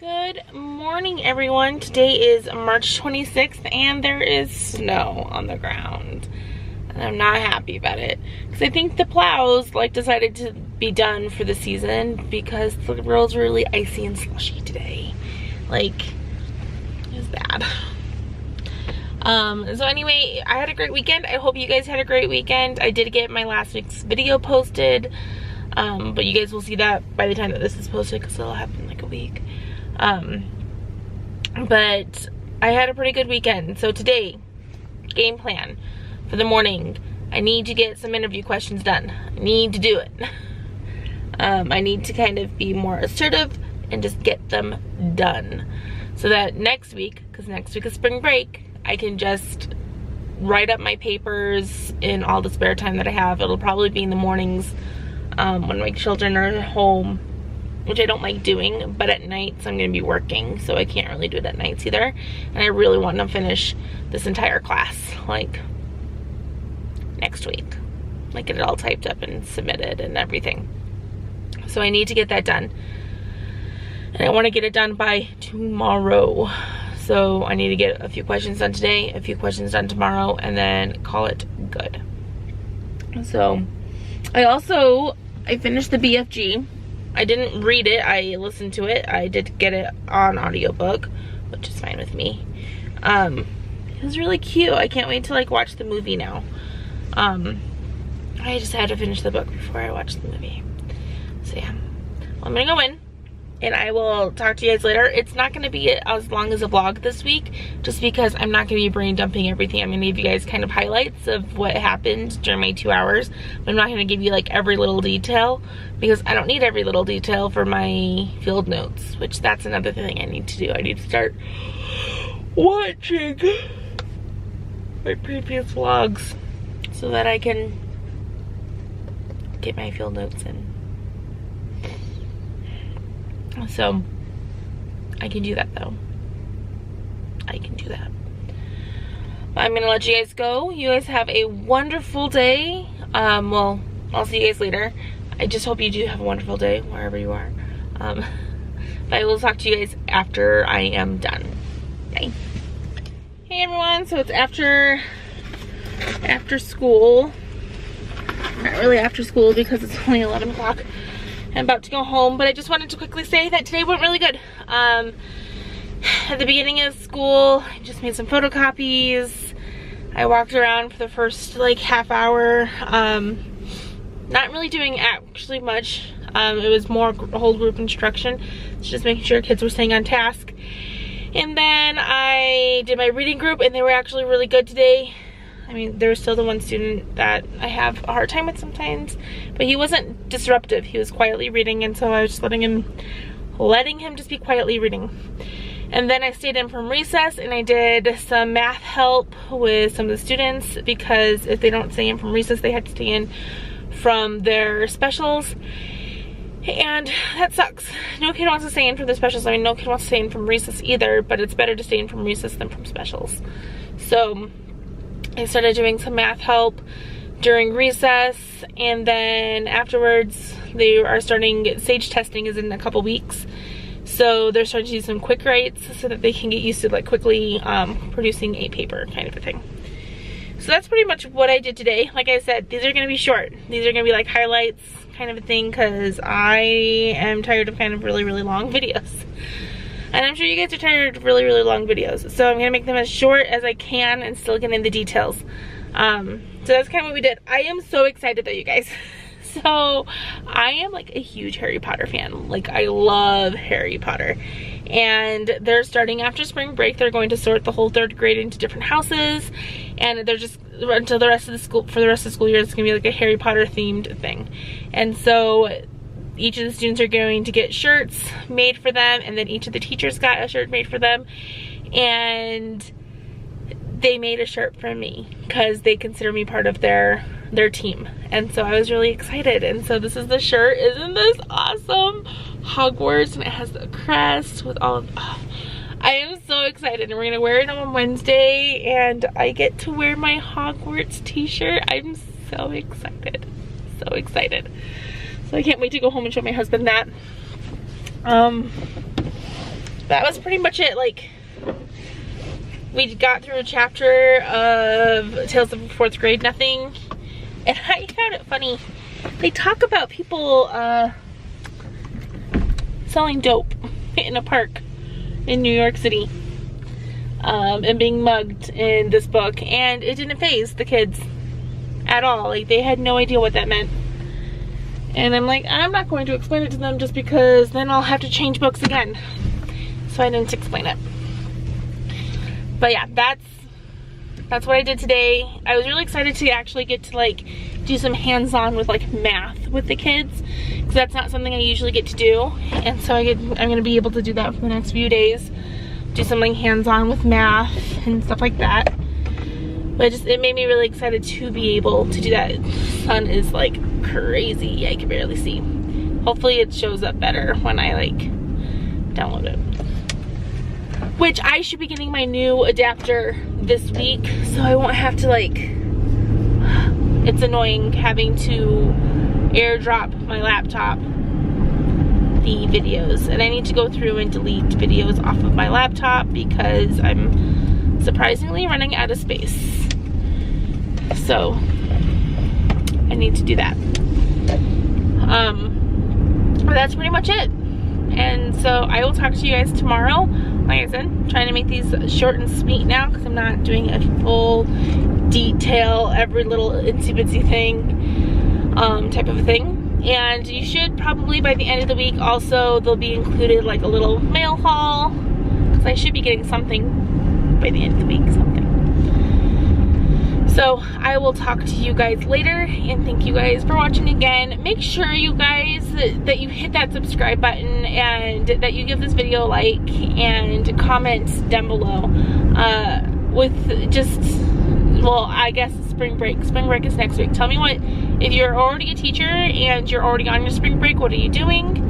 Good morning, everyone. Today is March 26th and there is snow on the ground. And I'm not happy about it because I think the plows decided to be done for the season because the roads were really icy and slushy today. It was bad. So anyway, I had a great weekend. I hope you guys had a great weekend. I did get my last week's video posted, but you guys will see that by the time that this is posted because it'll happen in like a week. But I had a pretty good weekend. So today, game plan for the morning. I need to get some interview questions done. I need to do it. I need to kind of be more assertive and just get them done. So that next week, because next week is spring break, I can just write up my papers in all the spare time that I have. It'll probably be in the mornings when my children are home, which I don't like doing, but at nights I'm gonna be working, so I can't really do it at nights either. And I really want to finish this entire class, next week. Get it all typed up and submitted and everything. So I need to get that done. And I want to get it done by tomorrow. So I need to get a few questions done today, a few questions done tomorrow, and then call it good. So I finished the BFG. I didn't read it, I listened to it. I did get it on audiobook, which is fine with me. It was really cute. I can't wait to watch the movie now. I just had to finish the book before I watched the movie. So yeah, well, I'm gonna go in and I will talk to you guys later. It's not gonna be as long as a vlog this week, just because I'm not gonna be brain dumping everything. I'm gonna give you guys kind of highlights of what happened during my 2 hours. But I'm not gonna give you every little detail, because I don't need every little detail for my field notes, which that's another thing I need to do. I need to start watching my previous vlogs so that I can get my field notes in. So I can do that though. I can do that. But I'm gonna let you guys go. You guys have a wonderful day. Well, I'll see you guys later. I just hope you do have a wonderful day wherever you are. But I will talk to you guys after I am done. Bye. Hey everyone, so it's after school. Not really after school because it's only 11 o'clock. I'm about to go home, but I just wanted to quickly say that today went really good. At the beginning of school, I just made some photocopies. I walked around for the first half hour. Not really doing actually much. It was more whole group instruction. It's just making sure kids were staying on task. And then I did my reading group and they were actually really good today. I mean, there was still the one student that I have a hard time with sometimes, but he wasn't disruptive. He was quietly reading, and so I was just letting him just be quietly reading. And then I stayed in from recess and I did some math help with some of the students, because if they don't stay in from recess, they had to stay in from their specials. And that sucks. No kid wants to stay in for the specials. I mean, no kid wants to stay in from recess either, but it's better to stay in from recess than from specials. So I started doing some math help during recess, and then afterwards they are starting, SAGE testing is in a couple weeks. So they're starting to do some quick writes so that they can get used to quickly producing a paper kind of a thing. So that's pretty much what I did today. Like I said, these are gonna be short. These are gonna be highlights kind of a thing, because I am tired of kind of really, really long videos. And I'm sure you guys are tired of really, really long videos. So I'm gonna make them as short as I can and still get in the details. So that's kind of what we did. I am so excited though, you guys. So I am a huge Harry Potter fan. I love Harry Potter. And they're starting after spring break. They're going to sort the whole 3rd grade into different houses. And they're just, until the rest of the school, for the rest of the school year, it's gonna be a Harry Potter themed thing. And so each of the students are going to get shirts made for them, and then each of the teachers got a shirt made for them. And they made a shirt for me because they consider me part of their team. And so I was really excited. And so this is the shirt. Isn't this awesome? Hogwarts, and it has the crest with all of, I am so excited. And we're gonna wear it on Wednesday, and I get to wear my Hogwarts t-shirt. I'm so excited. So excited. So I can't wait to go home and show my husband that. that was pretty much it. Like, we got through a chapter of Tales of the Fourth Grade, nothing. And I found it funny. They talk about people selling dope in a park in New York City. And being mugged in this book. And it didn't faze the kids at all. Like, they had no idea what that meant. And I'm like, I'm not going to explain it to them just because then I'll have to change books again. So I didn't explain it. But yeah, that's what I did today. I was really excited to actually get to like do some hands-on with like math with the kids, because that's not something I usually get to do. And so I'm gonna be able to do that for the next few days. Do something hands-on with math and stuff like that. But it made me really excited to be able to do that. The sun is like crazy. I can barely see. Hopefully it shows up better when I like download it. Which I should be getting my new adapter this week, so I won't have to like, it's annoying having to airdrop my laptop the videos, and I need to go through and delete videos off of my laptop because I'm surprisingly running out of space. So I need to do that. But that's pretty much it. And so I will talk to you guys tomorrow. Like I said, I'm trying to make these short and sweet now because I'm not doing a full detail, every little itsy bitsy thing type of a thing. And you should probably by the end of the week also, they'll be included like a little mail haul, because I should be getting something by the end of the week, something. So I will talk to you guys later, and thank you guys for watching again. Make sure you guys that you hit that subscribe button and that you give this video a like and comment down below with just, well, I guess spring break. Spring break is next week. Tell me what, if you're already a teacher and you're already on your spring break, what are you doing?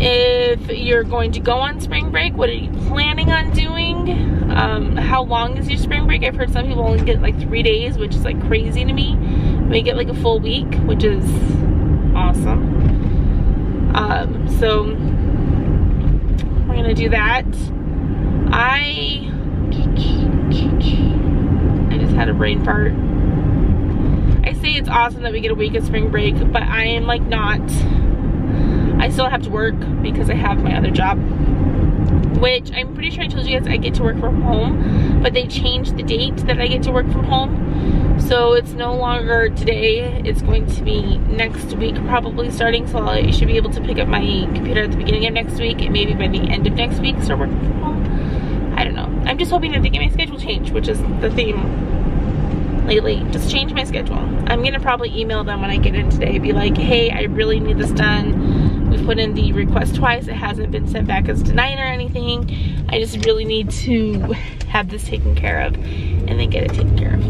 If you're going to go on spring break, what are you planning on doing? How long is your spring break? I've heard some people only get like 3 days, which is like crazy to me. We get like a full week, which is awesome. So we're gonna do that. I just had a brain fart. I say it's awesome that we get a week of spring break, but I am like not. I still have to work because I have my other job, which I'm pretty sure I told you guys I get to work from home, but they changed the date that I get to work from home. So it's no longer today, it's going to be next week probably starting, so I should be able to pick up my computer at the beginning of next week and maybe by the end of next week start working from home. I don't know. I'm just hoping that they get my schedule changed, which is the theme lately. Just change my schedule. I'm gonna probably email them when I get in today, be like, hey, I really need this done. We've put in the request twice. It hasn't been sent back as denied or anything. I just really need to have this taken care of and then get it taken care of.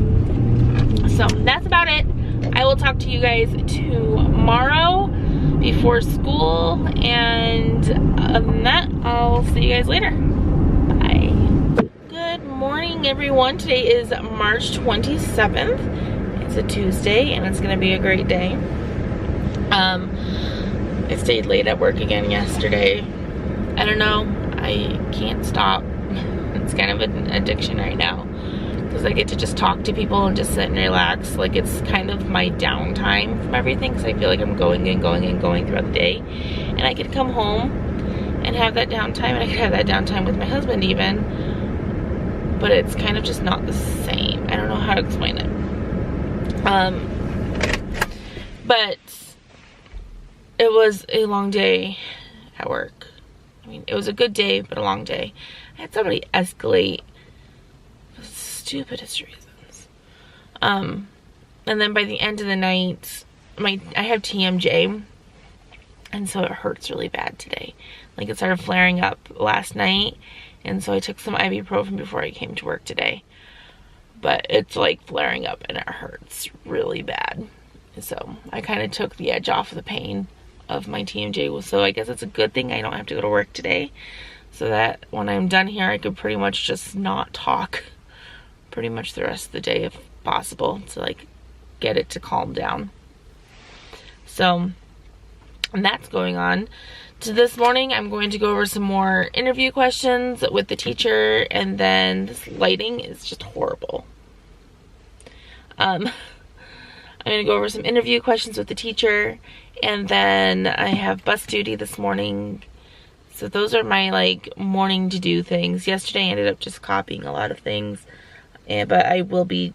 So that's about it. I will talk to you guys tomorrow before school, and other than that, I'll see you guys later. Bye. Good morning, everyone. Today is March 27th. It's a Tuesday, and it's gonna be a great day. I stayed late at work again yesterday. I don't know, I can't stop. It's kind of an addiction right now because I get to just talk to people and just sit and relax. Like, it's kind of my downtime from everything, because I feel like I'm going and going and going throughout the day, and I could come home and have that downtime, and I could have that downtime with my husband even, but it's kind of just not the same. I don't know how to explain it. But it was a long day at work. I mean, it was a good day, but a long day. I had somebody escalate for the stupidest reasons. And then by the end of the night, I have TMJ, and so it hurts really bad today. Like, it started flaring up last night, and so I took some ibuprofen before I came to work today. But it's like flaring up and it hurts really bad. So I kind of took the edge off of the pain of my TMJ. So I guess it's a good thing I don't have to go to work today, so that when I'm done here I could pretty much just not talk pretty much the rest of the day if possible, to like get it to calm down. So, and that's going on. this morning I'm going to go over some more interview questions with the teacher, and then this lighting is just horrible. I'm going to go over some interview questions with the teacher, and then I have bus duty this morning. So those are my like morning to do things. Yesterday I ended up just copying a lot of things, but I will be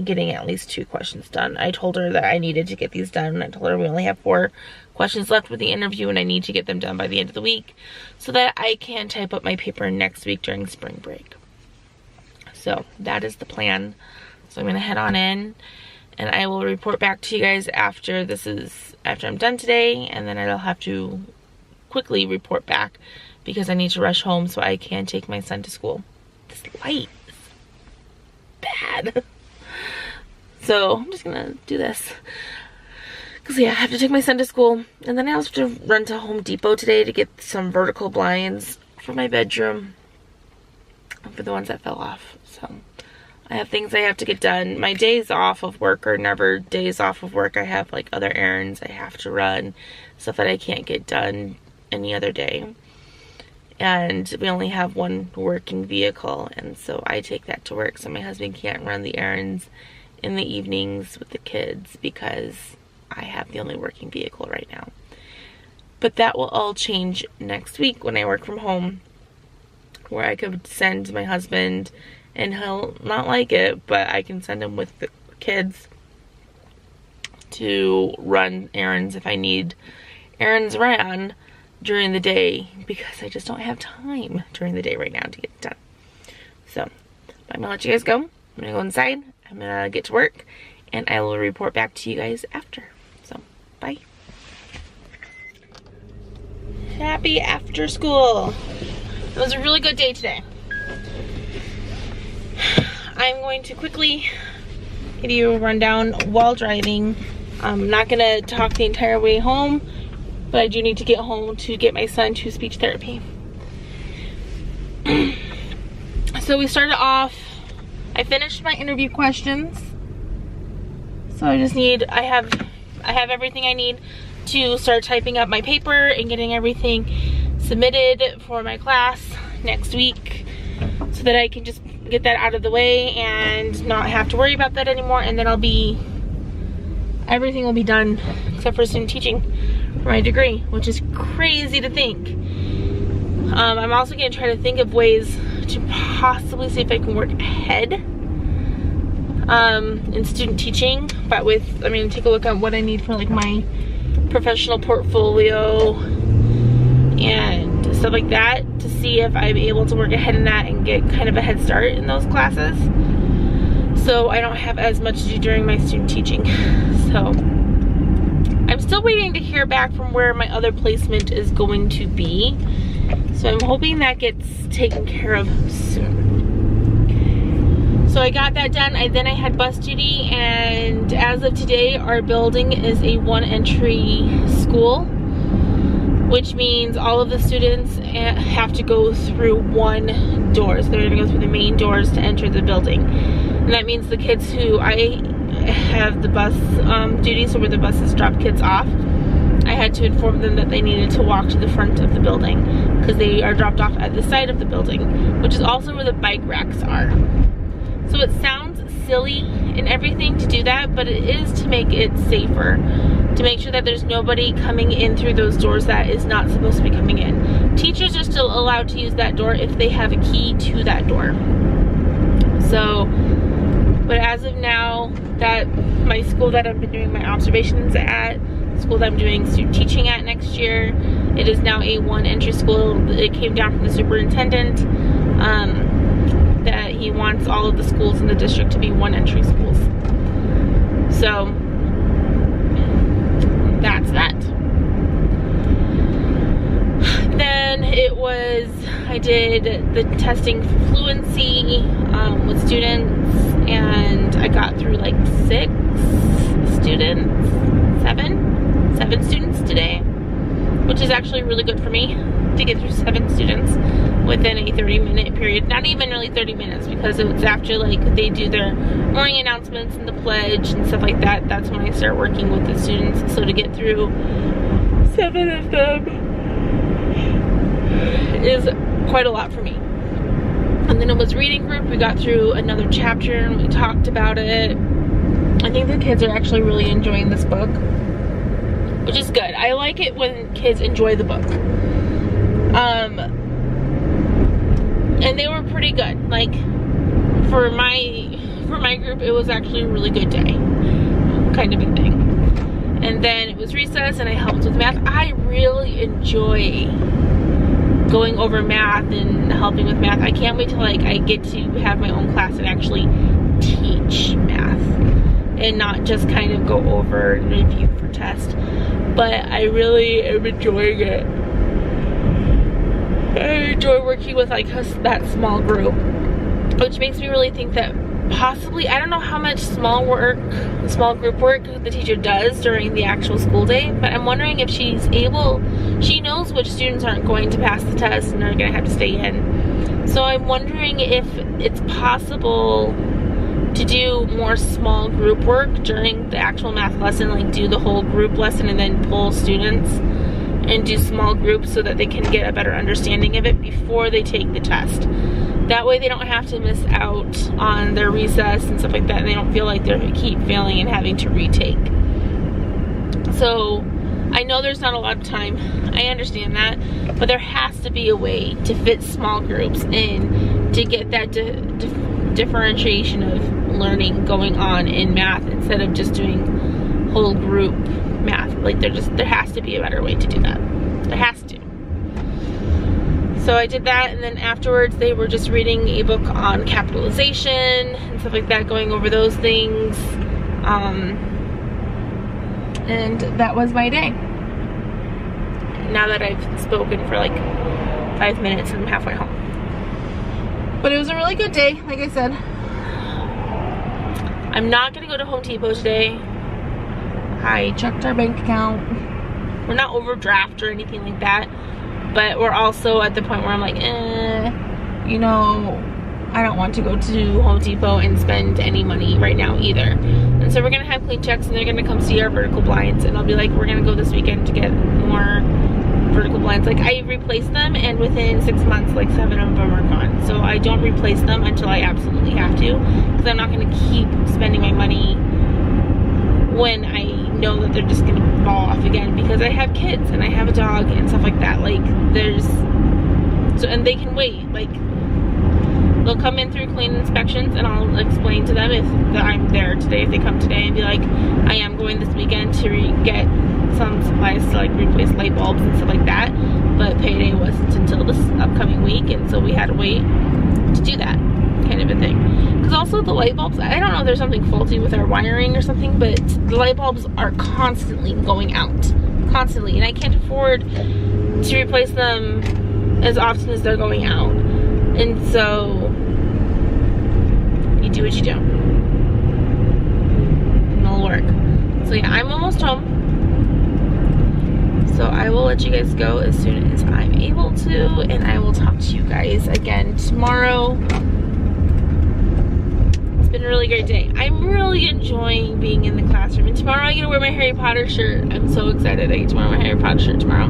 getting at least 2 questions done. I told her that I needed to get these done. I told her we only have 4 questions left with the interview, and I need to get them done by the end of the week so that I can type up my paper next week during spring break. So that is the plan. So I'm gonna head on in, and I will report back to you guys after I'm done today, and then I'll have to quickly report back because I need to rush home so I can take my son to school. This light is bad. So I'm just gonna do this. Because yeah, I have to take my son to school, and then I also have to run to Home Depot today to get some vertical blinds for my bedroom, for the ones that fell off. So I have things I have to get done. My days off of work are never days off of work. I have like other errands I have to run, stuff that I can't get done any other day. And we only have one working vehicle, and so I take that to work, so my husband can't run the errands in the evenings with the kids because I have the only working vehicle right now. But that will all change next week when I work from home, where I could send my husband, and he'll not like it, but I can send him with the kids to run errands if I need errands ran during the day, because I just don't have time during the day right now to get it done. So I'm gonna let you guys go. I'm gonna go inside, I'm gonna get to work, and I will report back to you guys after. So bye. Happy after school. It was a really good day today. I'm going to quickly give you a rundown while driving. I'm not gonna talk the entire way home, but I do need to get home to get my son to speech therapy. So we started off, I finished my interview questions. So I have everything I need to start typing up my paper and getting everything submitted for my class next week, so that I can just get that out of the way and not have to worry about that anymore, and then everything will be done except for student teaching for my degree, which is crazy to think. I'm also going to try to think of ways to possibly see if I can work ahead in student teaching, but I'm going to take a look at what I need for like my professional portfolio and stuff like that, to see if I'm able to work ahead in that and get kind of a head start in those classes, so I don't have as much to do during my student teaching. So I'm still waiting to hear back from where my other placement is going to be, so I'm hoping that gets taken care of soon. So I got that done. Then I had bus duty, and as of today our building is a 1-entry school, which means all of the students have to go through one door. So they're going to go through the main doors to enter the building. And that means the kids who I have the bus duty, so where the buses drop kids off, I had to inform them that they needed to walk to the front of the building because they are dropped off at the side of the building, which is also where the bike racks are. So it sounds silly and everything to do that, but it is to make it safer, to make sure that there's nobody coming in through those doors that is not supposed to be coming in. Teachers are still allowed to use that door if they have a key to that door. So, but as of now, that my school that I've been doing my observations at, school that I'm doing student teaching at next year, it is now a 1-entry school. It came down from the superintendent that he wants all of the schools in the district to be 1-entry schools. So that's that. Then I did the testing for fluency with students, and I got through like 7 students today, which is actually really good for me to get through 7 students within a 30-minute period. Not even really 30 minutes, because it's after like they do their morning announcements and the pledge and stuff like that. That's when I start working with the students. So to get through 7 of them is quite a lot for me. And then it was reading group. We got through another chapter and we talked about it. I think the kids are actually really enjoying this book, which is good. I like it when kids enjoy the book. And they were pretty good. Like, for my group, it was actually a really good day, kind of a thing. And then it was recess and I helped with math. I really enjoy going over math and helping with math. I can't wait till like I get to have my own class and actually teach math and not just kind of go over and review for test. But I really am enjoying it. I enjoy working with like that small group, which makes me really think that possibly, I don't know how much small group work the teacher does during the actual school day, but I'm wondering if she knows which students aren't going to pass the test and are going to have to stay in. So I'm wondering if it's possible to do more small group work during the actual math lesson, like do the whole group lesson and then pull students and do small groups so that they can get a better understanding of it before they take the test. That way they don't have to miss out on their recess and stuff like that, and they don't feel like they keep failing and having to retake. So I know there's not a lot of time, I understand that, but there has to be a way to fit small groups in to get that differentiation of learning going on in math instead of just doing whole group math. Like there has to be a better way to do that. There has to. So I did that, and then afterwards they were just reading a book on capitalization and stuff like that, going over those things. And that was my day. Now that I've spoken for like 5 minutes and I'm halfway home. But it was a really good day, like I said. I'm not gonna go to Home Depot today. I checked our bank account. We're not overdraft or anything like that, but we're also at the point where I'm like, you know, I don't want to go to Home Depot and spend any money right now either. And so we're gonna have clean checks and they're gonna come see our vertical blinds, and I'll be like, we're gonna go this weekend to get more vertical blinds. Like I replaced them, and within 6 months like 7 of them are gone. So I don't replace them until I absolutely have to, because I'm not gonna keep spending my money when I know that they're just gonna fall off again, because I have kids and I have a dog and stuff like that. Like and they can wait. Like they'll come in through clean inspections and I'll explain to them if I'm there today, if they come today, and be like, I am going this weekend to get some supplies to like replace light bulbs and stuff like that, but payday wasn't until this upcoming week, and so we had to wait to do that, kind of a thing. Because also the light bulbs, I don't know if there's something faulty with our wiring or something, but the light bulbs are constantly going out, constantly, and I can't afford to replace them as often as they're going out. And so you do what you do, and it'll work. So yeah, I'm almost home. So I will let you guys go as soon as I'm able to, and I will talk to you guys again tomorrow. It's been a really great day. I'm really enjoying being in the classroom, and tomorrow I get to wear my Harry Potter shirt. I'm so excited I get to wear my Harry Potter shirt tomorrow.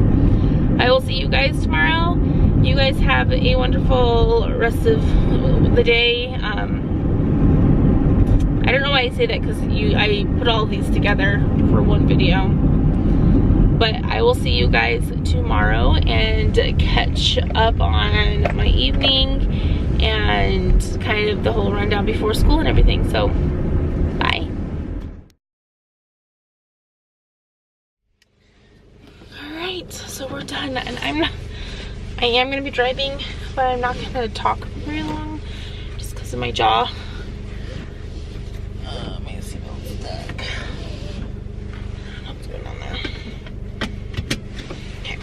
I will see you guys tomorrow. You guys have a wonderful rest of the day. I don't know why I say that, because I put all of these together for one video. But I will see you guys tomorrow and catch up on my evening and kind of the whole rundown before school and everything. So, bye. Alright, so we're done, and I am going to be driving, but I'm not going to talk very long just because of my jaw. My seatbelt's stuck. I don't know what's going on there. Okay.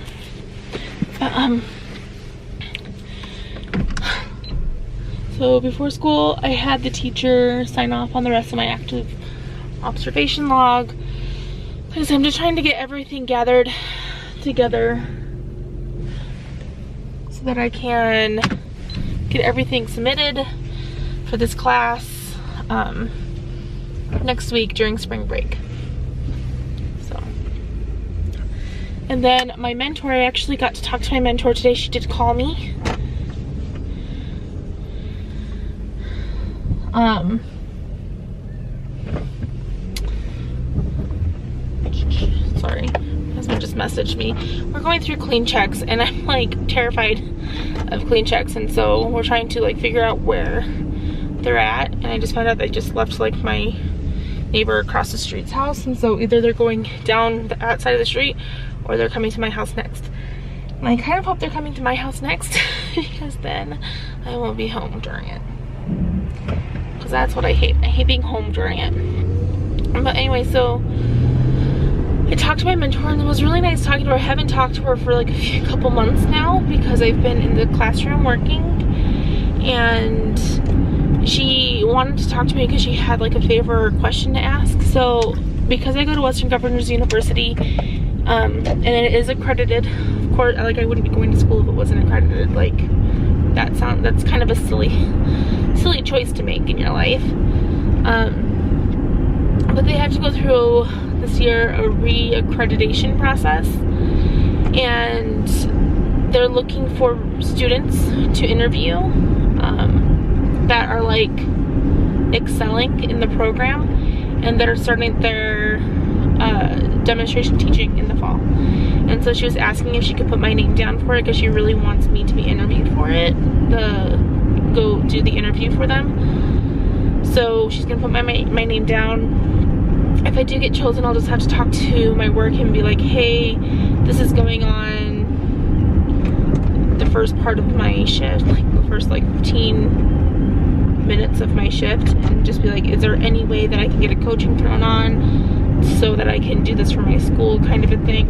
So before school, I had the teacher sign off on the rest of my active observation log, because I'm just trying to get everything gathered together so that I can get everything submitted for this class next week during spring break. So And then my mentor, I actually got to talk to my mentor today. She did call me. Sorry, my husband just messaged me. We're going through clean checks and I'm like terrified of clean checks, and so we're trying to like figure out where they're at. And I just found out they just left like my neighbor across the street's house, and so either they're going down the outside of the street or they're coming to my house next. And I kind of hope they're coming to my house next because then I won't be home during it. Because that's what I hate. I hate being home during it. But anyway, so I talked to my mentor and it was really nice talking to her. I haven't talked to her for like a couple months now because I've been in the classroom working, and she wanted to talk to me because she had like a favor or question to ask. So because I go to Western Governors University, and it is accredited, of course, like I wouldn't be going to school if it wasn't accredited. Like that's kind of a silly choice to make in your life. But they have to go through this year a re-accreditation process, and they're looking for students to interview that are like excelling in the program and that are starting their demonstration teaching in the fall. And so she was asking if she could put my name down for it because she really wants me to be interviewed for it, go do the interview for them. So she's gonna put my name down. If I do get chosen, I'll just have to talk to my work and be like, hey, this is going on the first part of my shift, like the first like 15 minutes of my shift, and just be like, is there any way that I can get a coaching thrown on so that I can do this for my school, kind of a thing.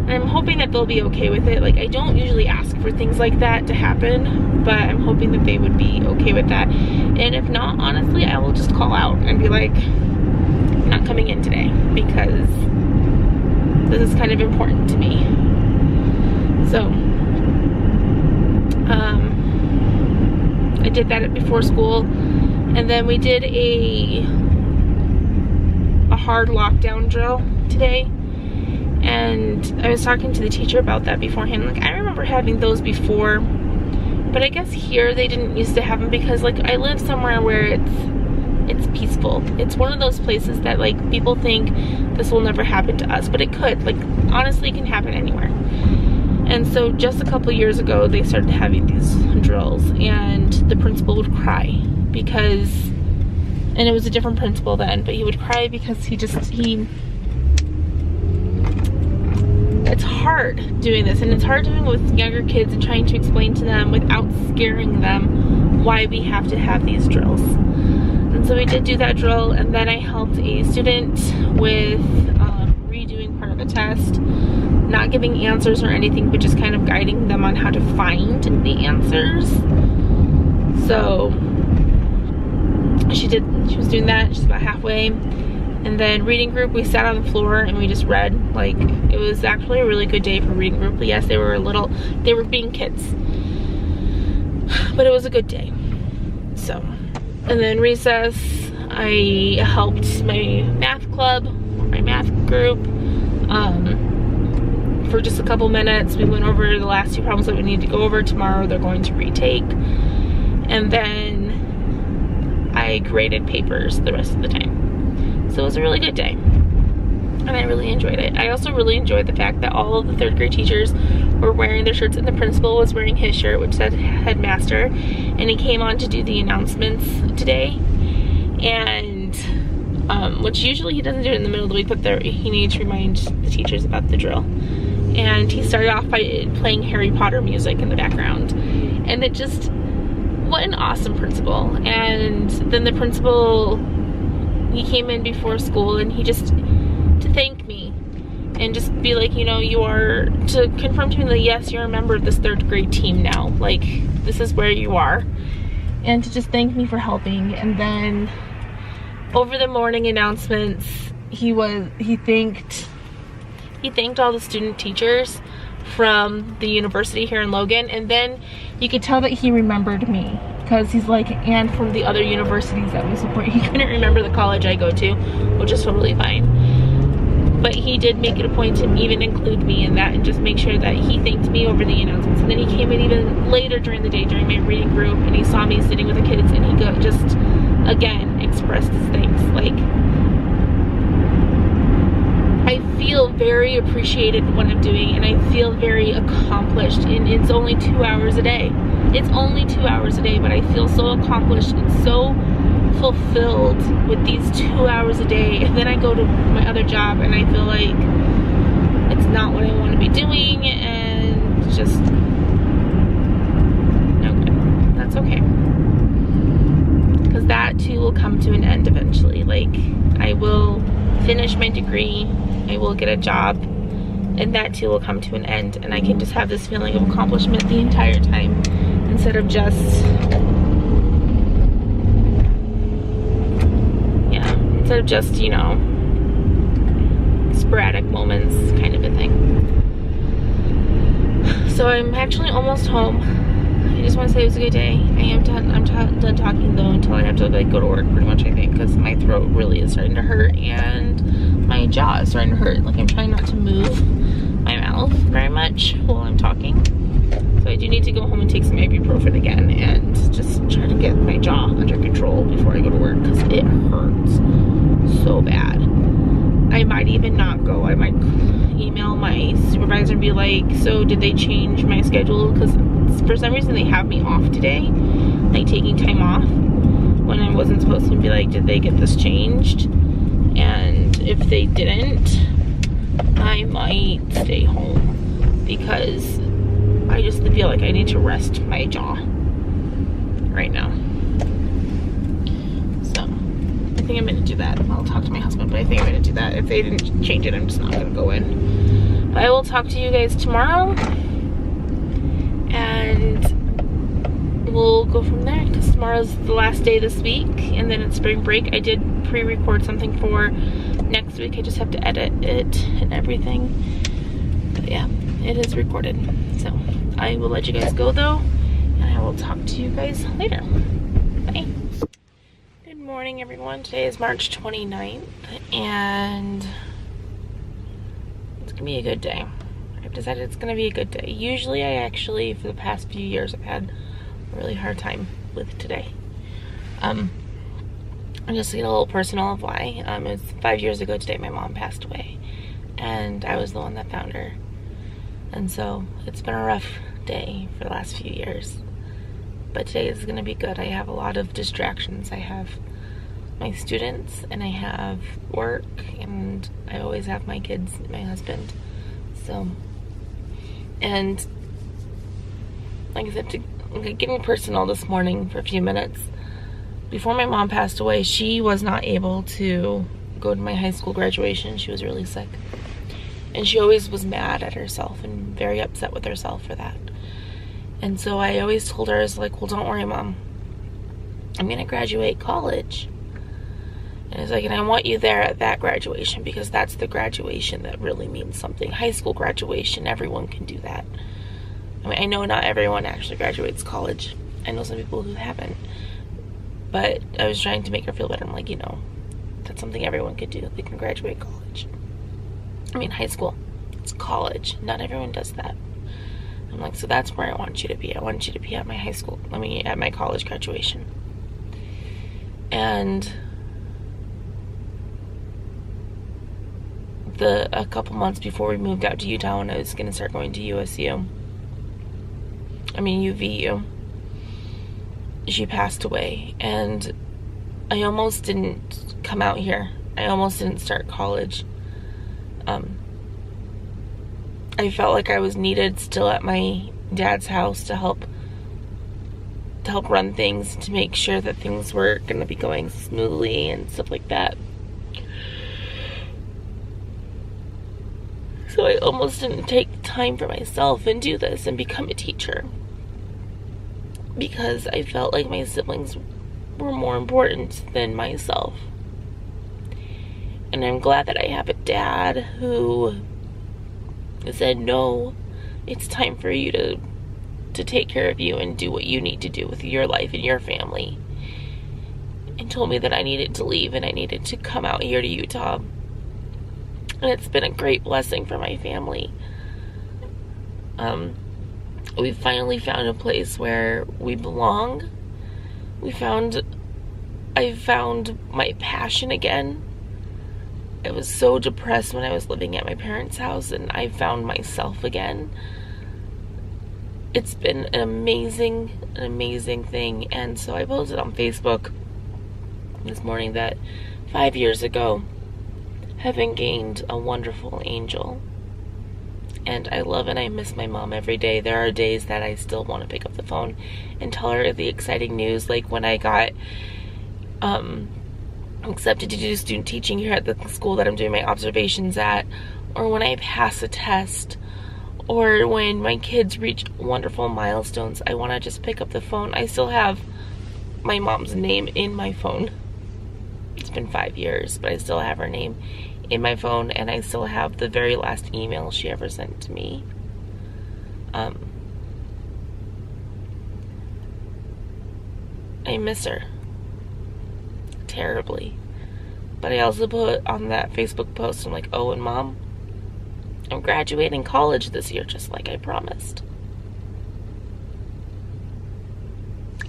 And I'm hoping that they'll be okay with it. Like, I don't usually ask for things like that to happen, but I'm hoping that they would be okay with that. And if not, honestly, I will just call out and be like, I'm not coming in today because this is kind of important to me. So I did that before school, and then we did a hard lockdown drill today, and I was talking to the teacher about that beforehand. Like, I remember having those before, but I guess here they didn't used to have them because like I live somewhere where it's peaceful. It's one of those places that like people think this will never happen to us, but it could. Like, honestly, it can happen anywhere. And so just a couple years ago they started having these drills, and the principal would cry because, and it was a different principal then, but he would cry because it's hard doing this, and it's hard doing it with younger kids and trying to explain to them without scaring them why we have to have these drills. And so we did do that drill, and then I helped a student with redoing part of a test, not giving answers or anything, but just kind of guiding them on how to find the answers. So she was doing that. She's about halfway. And then reading group, we sat on the floor and we just read. Like, it was actually a really good day for reading group. But yes, they were being kids, but it was a good day. So, and then recess, I helped my math club, or my math group, for just a couple minutes. We went over the last two problems that we need to go over. Tomorrow they're going to retake. And then I graded papers the rest of the time. So it was a really good day, and I really enjoyed it. I also really enjoyed the fact that all of the third grade teachers were wearing their shirts, and the principal was wearing his shirt, which said headmaster, and he came on to do the announcements today. And which usually he doesn't do it in the middle of the week, but he needed to remind the teachers about the drill. And he started off by playing Harry Potter music in the background, and it just, what an awesome principal. And then the principal, he came in before school, and he just, to thank me and just be like, you know, you are, to confirm to me that yes, you're a member of this third grade team now, like this is where you are, and to just thank me for helping. And then over the morning announcements, he thanked all the student teachers from the university here in Logan, and then you could tell that he remembered me, because he's like, and from the other universities that we support. He couldn't remember the college I go to, which is totally fine. but he did make it a point to even include me in that and just make sure that he thanked me over the announcements. And then he came in even later during the day during my reading group, and he saw me sitting with the kids, and he just again expressed his thanks. Like, I feel very appreciated in what I'm doing, and I feel very accomplished, and it's only 2 hours a day. It's only 2 hours a day, but I feel so accomplished and so fulfilled with these 2 hours a day. And then I go to my other job and I feel like it's not what I want to be doing, and just okay, that's okay, because that too will come to an end eventually. Like, I will finish my degree, I will get a job, and that too will come to an end, and I can just have this feeling of accomplishment the entire time instead of just you know, sporadic moments kind of a thing. So I'm actually almost home. I just want to say it was a good day. I am done. I'm done talking though until I have to like go to work pretty much, I think, because my throat really is starting to hurt and my jaw is starting to hurt. Like, I'm trying not to move my mouth very much while I'm talking. So I do need to go home and take some ibuprofen again and just try to get my jaw under control before I go to work, because it hurts so bad. I might even not go. I might email my supervisor and be like, so did they change my schedule? Because for some reason they have me off today, like taking time off when I wasn't supposed to. Be like, did they get this changed? And if they didn't, I might stay home, because I just feel like I need to rest my jaw right now. So I think I'm gonna do that. I'll talk to my husband, but I think I'm gonna do that. If they didn't change it, I'm just not gonna go in. But I will talk to you guys tomorrow, and we'll go from there, because tomorrow's the last day this week, and then it's spring break. I did pre-record something for next week. I just have to edit it and everything. But yeah, it is recorded. So I will let you guys go though, and I will talk to you guys later. Bye. Good morning, everyone. Today is March 29th, and it's gonna be a good day. I've decided it's gonna be a good day. Usually I actually, for the past few years, I've had a really hard time with today. I'm just to get a little personal of why. It was 5 years ago today my mom passed away, and I was the one that found her. And so it's been a rough day for the last few years, but today is gonna be good. I have a lot of distractions. I have my students, and I have work, and I always have my kids and my husband. So, and like I said, getting personal this morning for a few minutes. Before my mom passed away, she was not able to go to my high school graduation. She was really sick. And she always was mad at herself and very upset with herself for that. And so I always told her, I was like, well, don't worry, Mom. I'm gonna graduate college. And it's like, and I want you there at that graduation, because that's the graduation that really means something. High school graduation, everyone can do that. I mean, I know not everyone actually graduates college. I know some people who haven't. But I was trying to make her feel better. I'm like, you know, that's something everyone could do. They can graduate college. I mean, high school. It's college. Not everyone does that. I'm like, so that's where I want you to be. I want you to be at my high school. I mean, at my college graduation. And a couple months before we moved out to Utah, when I was going to start going to UVU, she passed away, and I almost didn't come out here. I almost didn't start college. I felt like I was needed still at my dad's house to help run things, to make sure that things were going to be going smoothly and stuff like that. So I almost didn't take time for myself and do this and become a teacher, because I felt like my siblings were more important than myself. And I'm glad that I have a dad who said, no, it's time for you to take care of you and do what you need to do with your life and your family. And told me that I needed to leave and I needed to come out here to Utah And it's been a great blessing for my family. We finally found a place where we belong. I found my passion again. I was so depressed when I was living at my parents' house, and I found myself again. It's been an amazing thing. And so I posted on Facebook this morning that 5 years ago, heaven gained a wonderful angel. And I love and I miss my mom every day. There are days that I still want to pick up the phone and tell her the exciting news, like when I got accepted to do student teaching here at the school that I'm doing my observations at, or when I pass a test, or when my kids reach wonderful milestones. I want to just pick up the phone. I still have my mom's name in my phone. It's been 5 years, but I still have her name in my phone, and I still have the very last email she ever sent to me. I miss her terribly. But I also put on that Facebook post, I'm like, oh, and Mom, I'm graduating college this year, just like I promised.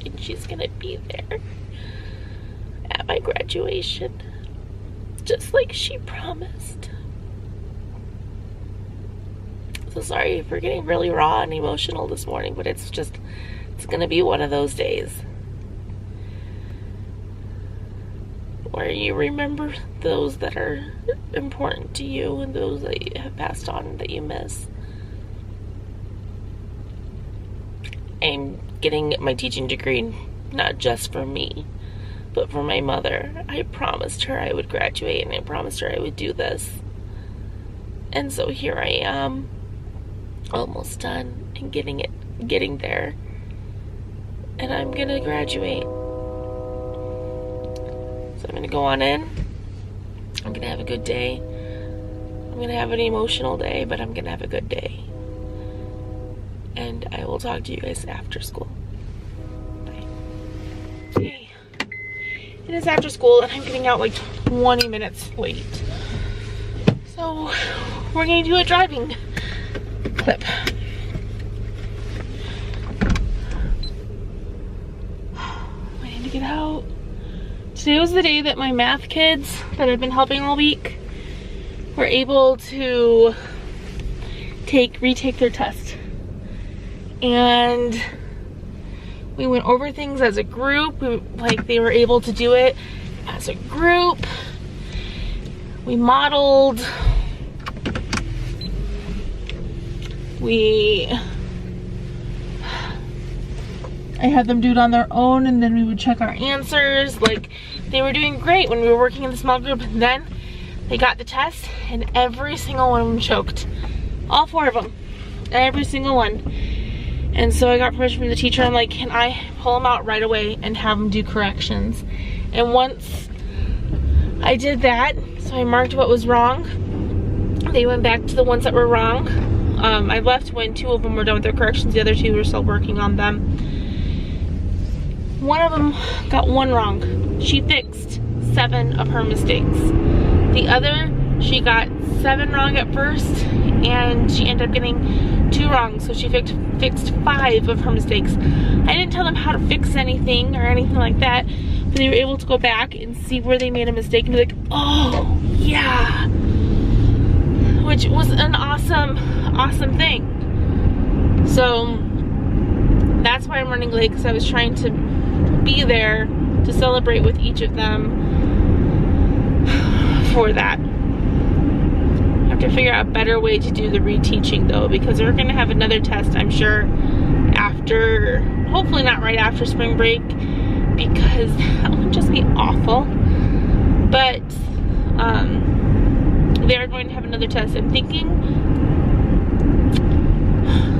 And she's gonna be there at my graduation, just like she promised. So sorry for getting really raw and emotional this morning, but it's gonna be one of those days where you remember those that are important to you and those that you have passed on that you miss. I'm getting my teaching degree not just for me, but for my mother. I promised her I would graduate, and I promised her I would do this. And so here I am, almost done and getting there. And I'm gonna graduate. So I'm gonna go on in. I'm gonna have a good day. I'm gonna have an emotional day, but I'm gonna have a good day. And I will talk to you guys after school. Bye. Okay. It is after school, and I'm getting out like 20 minutes late. So we're gonna do a driving clip. I need to get out. Today was the day that my math kids that I've been helping all week were able to retake their test. And we went over things as a group. They were able to do it as a group. We modeled. I had them do it on their own, and then we would check our answers. Like, they were doing great when we were working in the small group, and then they got the test, and every single one of them choked. All 4 of them. Every single one. And so I got permission from the teacher. I'm like, can I pull them out right away and have them do corrections? And once I did that, so I marked what was wrong, they went back to the ones that were wrong. I left when 2 of them were done with their corrections. The other 2 were still working on them. One of them got 1 wrong. She fixed 7 of her mistakes. The other, she got 7 wrong at first, and she ended up getting 2 wrong, so she fixed 5 of her mistakes. I didn't tell them how to fix anything or anything like that, but they were able to go back and see where they made a mistake and be like, oh, yeah. Which was an awesome thing. So that's why I'm running late, because I was trying to be there to celebrate with each of them for that. I have to figure out a better way to do the reteaching though, because we're gonna have another test, I'm sure, after, hopefully not right after spring break, because that would just be awful. But they're going to have another test. I'm thinking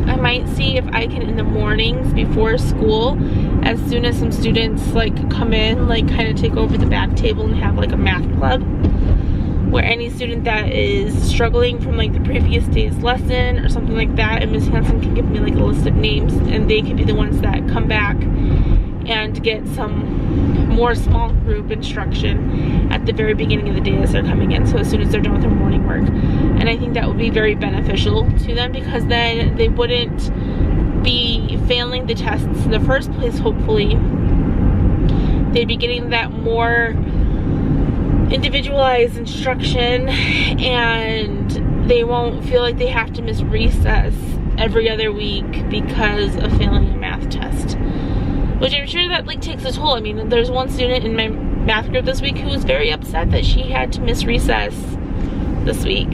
I might see if I can, in the mornings before school, as soon as some students like come in, like kind of take over the back table and have like a math club, where any student that is struggling from like the previous day's lesson or something like that, and Ms. Hansen can give me like a list of names, and they can be the ones that come back and and get some more small group instruction at the very beginning of the day as they're coming in, so as soon as they're done with their morning work. And I think that would be very beneficial to them, because then they wouldn't be failing the tests in the first place. Hopefully they'd be getting that more individualized instruction, and they won't feel like they have to miss recess every other week because of failing a math test, which I'm sure that like takes a toll. I mean, there's one student in my math group this week who was very upset that she had to miss recess this week. I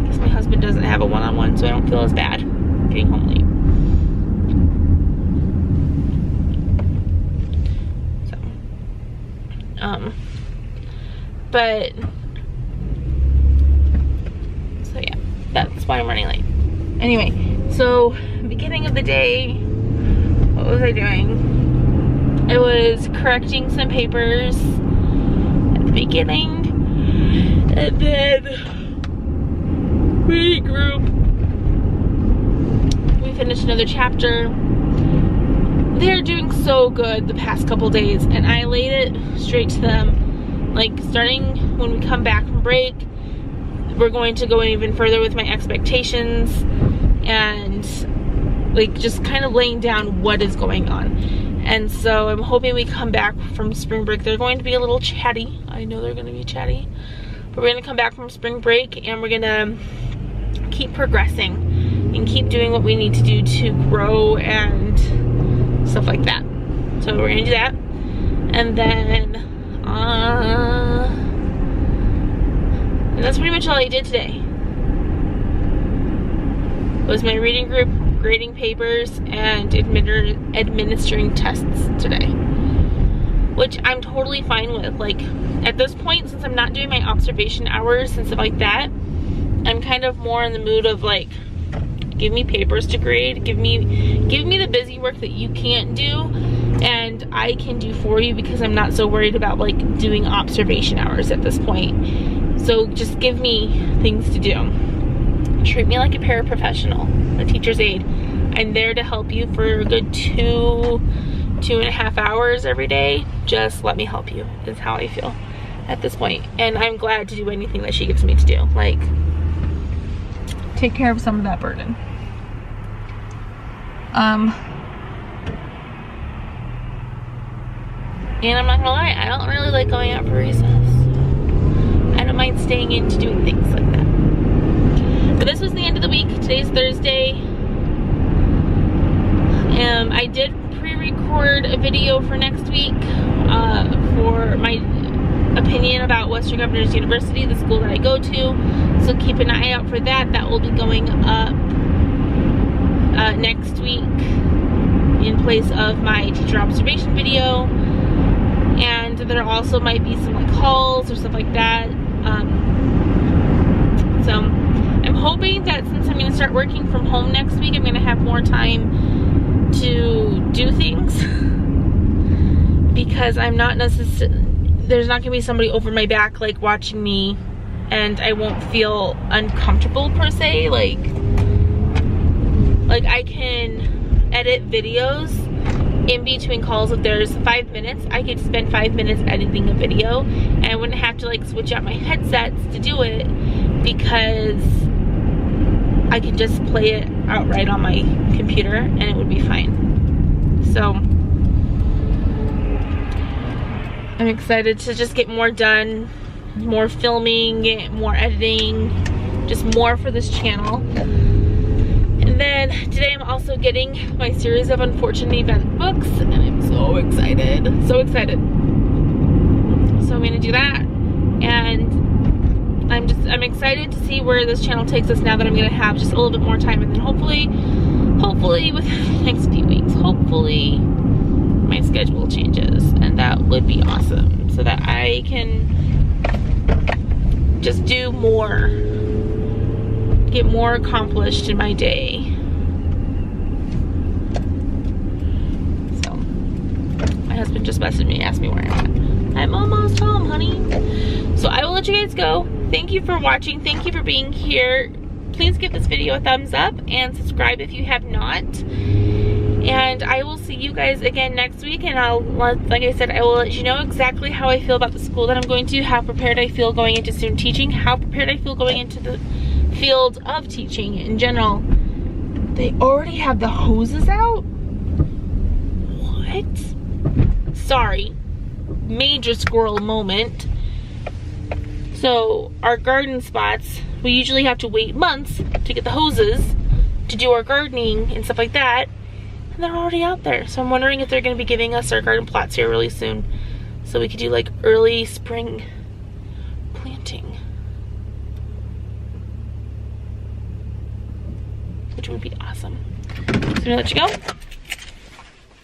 guess my husband doesn't have a one-on-one, so I don't feel as bad getting home late. But so yeah, that's why I'm running late. Anyway, so beginning of the day, what was I doing? I was correcting some papers at the beginning, and then reading group. We finished another chapter. They're doing so good the past couple days, and I laid it straight to them. Like, starting when we come back from break, we're going to go even further with my expectations, and like just kind of laying down what is going on. And so I'm hoping we come back from spring break. They're going to be a little chatty. I know they're going to be chatty, but we're going to come back from spring break and we're going to keep progressing and keep doing what we need to do to grow and stuff like that. So we're going to do that. And then and that's pretty much all I did today. It was my reading group, grading papers, and administering tests today, which I'm totally fine with. Like, at this point, since I'm not doing my observation hours and stuff like that, I'm kind of more in the mood of like, give me papers to grade, give me the busy work that you can't do and I can do for you, because I'm not so worried about like doing observation hours at this point. So just give me things to do. Treat me like a paraprofessional, a teacher's aide. I'm there to help you for a good 2.5 hours every day. Just let me help you is how I feel at this point. And I'm glad to do anything that she gives me to do. Like, take care of some of that burden. And I'm not gonna lie, I don't really like going out for recess. I don't mind staying in to doing things like that. But this was the end of the week. Today's Thursday. I did pre-record a video for next week for my opinion about Western Governors University, the school that I go to. So keep an eye out for that. That will be going up next week in place of my teacher observation video. And there also might be some like hauls or stuff like that. So I'm hoping that since I'm going to start working from home next week, I'm going to have more time to do things, because I'm not necessarily, there's not going to be somebody over my back like watching me, and I won't feel uncomfortable per se. Like I can edit videos in between calls. If there's 5 minutes, I could spend 5 minutes editing a video, and I wouldn't have to like switch out my headsets to do it, because I could just play it outright on my computer and it would be fine. So I'm excited to just get more done, more filming, more editing, just more for this channel. And then today I'm also getting my series of Unfortunate Event books, and I'm so excited, so excited. So I'm gonna do that, and I'm excited to see where this channel takes us now that I'm gonna have just a little bit more time, and then hopefully with the next few weeks, hopefully my schedule changes, and that would be awesome, so that I can just do more, get more accomplished in my day. So my husband just messaged me, asked me where I'm at. I'm almost home, honey. So I will let you guys go. Thank you for watching. Thank you for being here. Please give this video a thumbs up and subscribe if you have not. And I will see you guys again next week, and like I said, I will let you know exactly how I feel about the school that I'm going to, how prepared I feel going into student teaching, how prepared I feel going into the field of teaching in general. They already have the hoses out? What? Sorry. Major squirrel moment. So our garden spots, we usually have to wait months to get the hoses to do our gardening and stuff like that. And they're already out there. So I'm wondering if they're going to be giving us our garden plots here really soon. So we could do like early spring planting. Which would be awesome. So I'm going to let you go.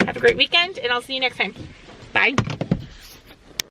Have a great weekend, and I'll see you next time. Bye.